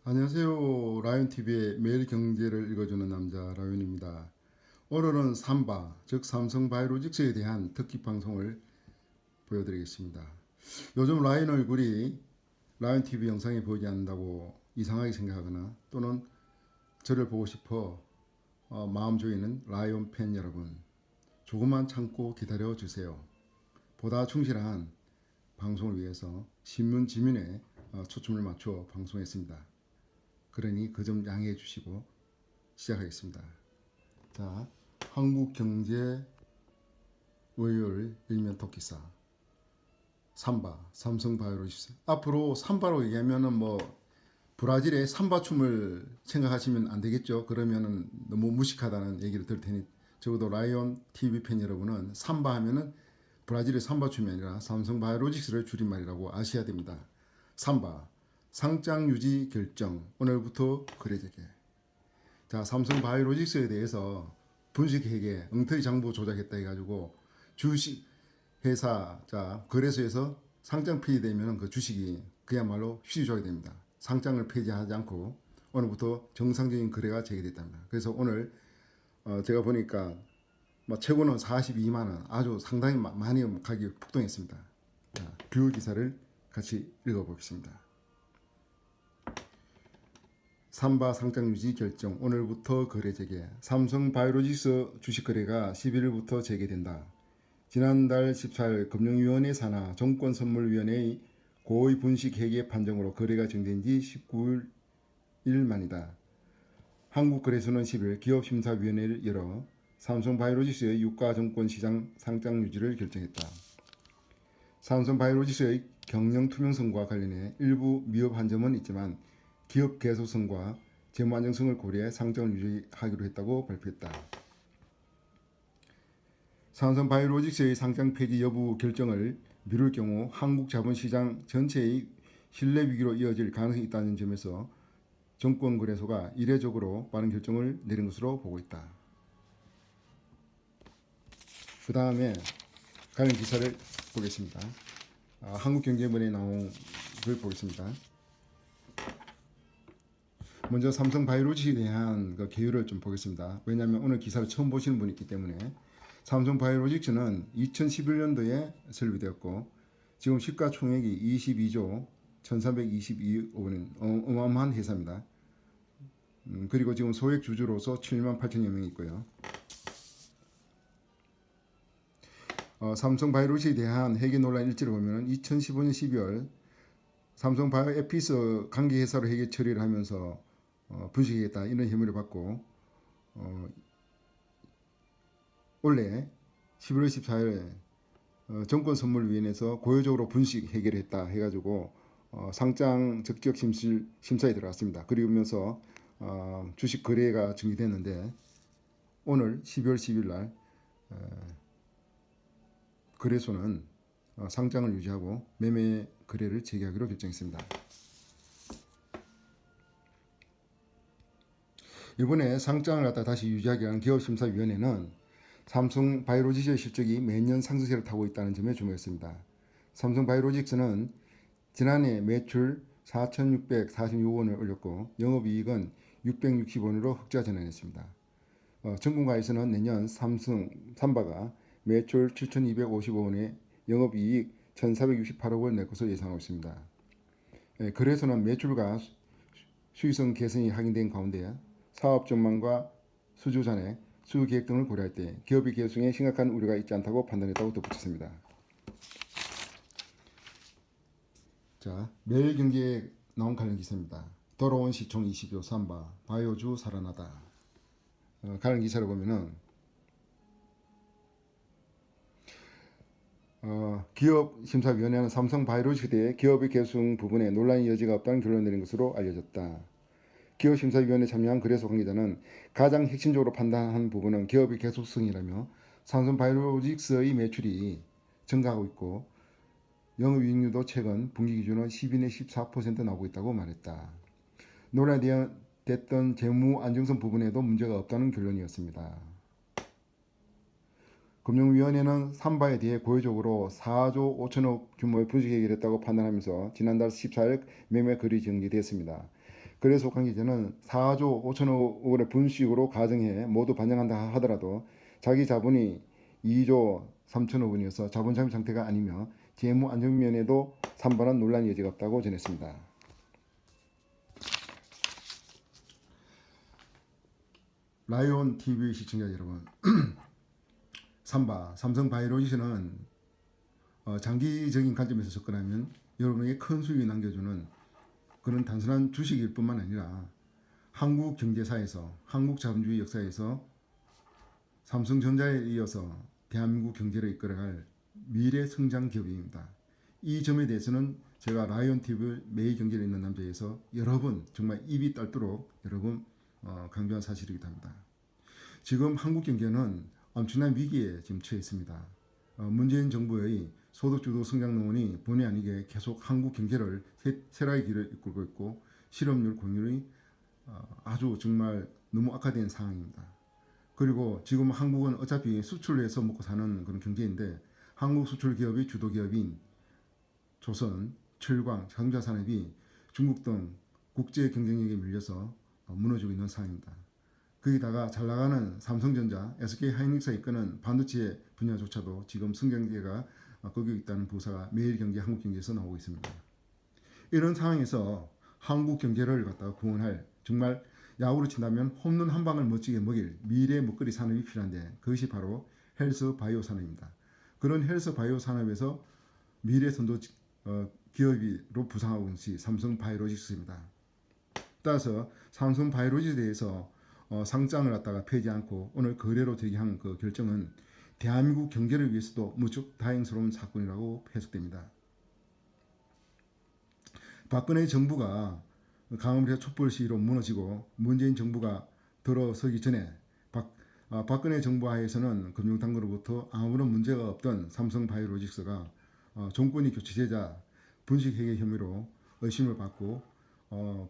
안녕하세요. 라이온TV의 매일 경제를 읽어주는 남자 라이온입니다. 오늘은 삼바, 즉 삼성바이오로직스에 대한 특집 방송을 보여드리겠습니다. 요즘 라이온 얼굴이 라이온TV 영상에 보이지 않는다고 이상하게 생각하거나 또는 저를 보고 싶어 마음 조이는 라이온 팬 여러분, 조금만 참고 기다려 주세요. 보다 충실한 방송을 위해서 신문 지면에 초점을 맞춰 방송했습니다. 그러니 그 점 양해해 주시고 시작하겠습니다. 자, 한국경제 월요일 일면 토끼사 삼바, 삼성바이오로직스. 앞으로 삼바로 얘기하면은 브라질의 삼바 춤을 생각하시면 안 되겠죠. 그러면은 너무 무식하다는 얘기를 들을 테니 적어도 라이온 TV 팬 여러분은 삼바 하면은 브라질의 삼바 춤이 아니라 삼성바이오로직스를 줄임말이라고 아셔야 됩니다. 삼바, 상장 유지 결정 오늘부터 거래 재개. 자, 삼성바이오로직스에 대해서 분식회계 엉터리 장부 조작했다 해가지고 주식 회사 거래소에서 상장 폐지되면 그 주식이 그야말로 휴지조각이 됩니다. 상장을 폐지하지 않고 오늘부터 정상적인 거래가 재개됐답니다. 그래서 오늘 제가 보니까 최고는 42만 원, 아주 상당히 많이 가격이 폭등했습니다. 자, 그 기사를 같이 읽어보겠습니다. 삼바 상장 유지 결정 오늘부터 거래 재개. 삼성바이오로직스 주식 거래가 11일부터 재개된다. 지난달 14일 금융위원회 산하 정권선물위원회의 고의 분식 회계 판정으로 거래가 정된 지 19일 만이다. 한국거래소는 10일 기업심사위원회를 열어 삼성바이오로직스의 유가증권시장 상장 유지를 결정했다. 삼성바이오로직스의 경영 투명성과 관련해 일부 미흡한 점은 있지만 기업 계속성과 재무 안정성을 고려해 상장을 유지하기로 했다고 발표했다. 삼성바이오로직스의 상장 폐지 여부 결정을 미룰 경우 한국 자본시장 전체의 신뢰 위기로 이어질 가능성이 있다는 점에서 정권거래소가 이례적으로 빠른 결정을 내린 것으로 보고 있다. 그 다음에 관련 기사를 보겠습니다. 한국경제문에 나온 걸 보겠습니다. 먼저 삼성바이오로직스에 대한 그 개요를 좀 보겠습니다. 왜냐하면 오늘 기사를 처음 보시는 분이 있기 때문에. 삼성바이오로직스는 2011년도에 설립되었고 지금 시가총액이 22조 1322억 원, 어마어마한 회사입니다. 그리고 지금 소액 주주로서 7만 8천여 명이 있고요. 삼성바이오로직스에 대한 회계 논란 일지를 보면 2015년 12월 삼성바이오에피스 관계회사로 회계 처리를 하면서 분식했다 이런 혐의를 받고 원래 11월 14일 정권선물위원회에서 고효적으로 분식 해결을 했다 해가지고 상장 적격 심사에 들어갔습니다. 그러면서 주식 거래가 정지됐는데 오늘 12월 10일 날 거래소는 상장을 유지하고 매매 거래를 재개하기로 결정했습니다. 이번에 상장을 갖다 다시 유지하기 위한 기업심사위원회는 삼성바이오로직스의 실적이 매년 상승세를 타고 있다는 점에 주목했습니다. 삼성바이오로직스는 지난해 매출 4,646원을 올렸고 영업이익은 660원으로 흑자 전환했습니다. 전문가에서는 내년 삼바가 매출 7,255원에 영업이익 1,468억 원을 낼 것으로 예상하고 있습니다. 거래소는 매출과 수익성 개선이 확인된 가운데 사업 전망과 수주 전에 수주 계획 등을 고려할 때 기업의 개수에 심각한 우려가 있지 않다고 판단했다고 덧붙였습니다. 자, 매일 경제에 나온 관련 기사입니다. 돌아온 시총 20조 삼바 바이오주 살아나다. 관련 기사를 보면은 기업심사위원회는 삼성바이오로직스에 대해 기업의 계승 부분에 논란의 여지가 없다는 결론을 내린 것으로 알려졌다. 기업심사위원회에 참여한 거래소 관계자는 가장 핵심적으로 판단한 부분은 기업의 계속성이라며 삼성바이오로직스의 매출이 증가하고 있고 영업이익률도 최근 분기 기준으로 12 내 14% 나오고 있다고 말했다. 논란이 됐던 재무 안정성 부분에도 문제가 없다는 결론이었습니다. 금융위원회는 삼바에 대해 고의적으로 4조 5천억 규모의 분식 해결했다고 판단하면서 지난달 14일 매매 거래 정지됐습니다. 거래소 관계자는 4조 5천억 원의 분식으로 가정해 모두 반영한다 하더라도 자기 자본이 2조 3천억 원이어서 자본 잠입 상태가 아니며 재무 안정면에도 산발한 논란의 여지가 없다고 전했습니다. 라이온 TV 시청자 여러분, 삼성바이오로직스는 장기적인 관점에서 접근하면 여러분에게 큰 수익을 남겨주는 그런 단순한 주식일 뿐만 아니라 한국 경제사에서, 한국 자본주의 역사에서 삼성전자에 이어서 대한민국 경제를 이끌어갈 미래 성장 기업입니다. 이 점에 대해서는 제가 라이온 TV 매일 경제를 읽는 남자에서 여러 번 정말 입이 떨도록 여러 번 강조한 사실이기도 합니다. 지금 한국 경제는 엄청난 위기에 지금 처해 있습니다. 문재인 정부의 소득주도 성장 논이 본의 아니게 계속 한국 경제를 쇠락의 길을 이끌고 있고 실업률 공률이 아주 정말 너무 악화된 상황입니다. 그리고 지금 한국은 어차피 수출을 해서 먹고 사는 그런 경제인데 한국 수출 기업의 주도 기업인 조선, 철강, 자동차 산업이 중국 등 국제 경쟁력에 밀려서 무너지고 있는 상황입니다. 거기다가 잘 나가는 삼성전자, SK하이닉스가 이끄는 반도체 분야조차도 지금 성장세가 꺾이고 있다는 보고서가 매일경제, 한국경제에서 나오고 있습니다. 이런 상황에서 한국 경제를 갖다가 구원할 정말 야구로 친다면 홈런 한 방을 멋지게 먹일 미래 먹거리 산업이 필요한데 그것이 바로 헬스 바이오 산업입니다. 그런 헬스 바이오 산업에서 미래 선도 기업으로 부상하고 있는 것이 삼성바이오로직스입니다. 따라서 삼성바이오로직스에 대해서 상장을 갖다가 펴지 않고 오늘 거래로 제기한 그 결정은 대한민국 경제를 위해서도 무척 다행스러운 사건이라고 해석됩니다. 박근혜 정부가 강원도에서 촛불 시위로 무너지고 문재인 정부가 들어서기 전에 박근혜 정부 하에서는 금융당국으로부터 아무런 문제가 없던 삼성바이오로직스가 정권이 교체되자 분식회계 혐의로 의심을 받고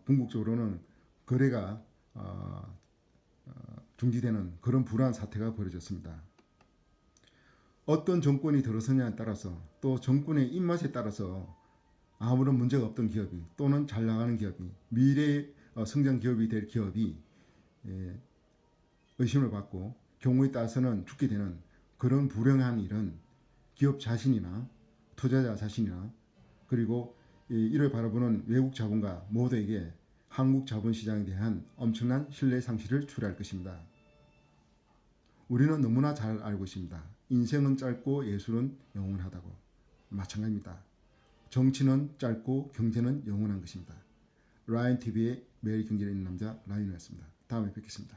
궁극적으로는 거래가 중지되는 그런 불안한 사태가 벌어졌습니다. 어떤 정권이 들어서냐에 따라서 또 정권의 입맛에 따라서 아무런 문제가 없던 기업이 또는 잘 나가는 기업이 미래의 성장 기업이 될 기업이 의심을 받고 경우에 따라서는 죽게 되는 그런 불행한 일은 기업 자신이나 투자자 자신이나 그리고 이를 바라보는 외국 자본가 모두에게 한국 자본시장에 대한 엄청난 신뢰 상실을 초래할 것입니다. 우리는 너무나 잘 알고 있습니다. 인생은 짧고 예술은 영원하다고. 마찬가지입니다. 정치는 짧고 경제는 영원한 것입니다. 라이온 TV의 매일 경제를 읽는 남자 라이온이었습니다. 다음에 뵙겠습니다.